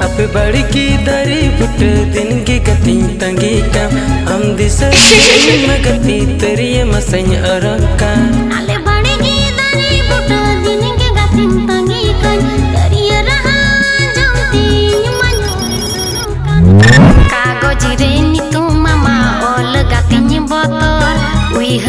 अब बड़की दरी बुट दिन की गति तंगी का हम दिस मगती तरिये मसई अरका नाले बड़की दरी बुट दिन की गति तंगी का तरिये रहा जमती मनु कागज रे नी तू मामा ओल गति बोतल उइह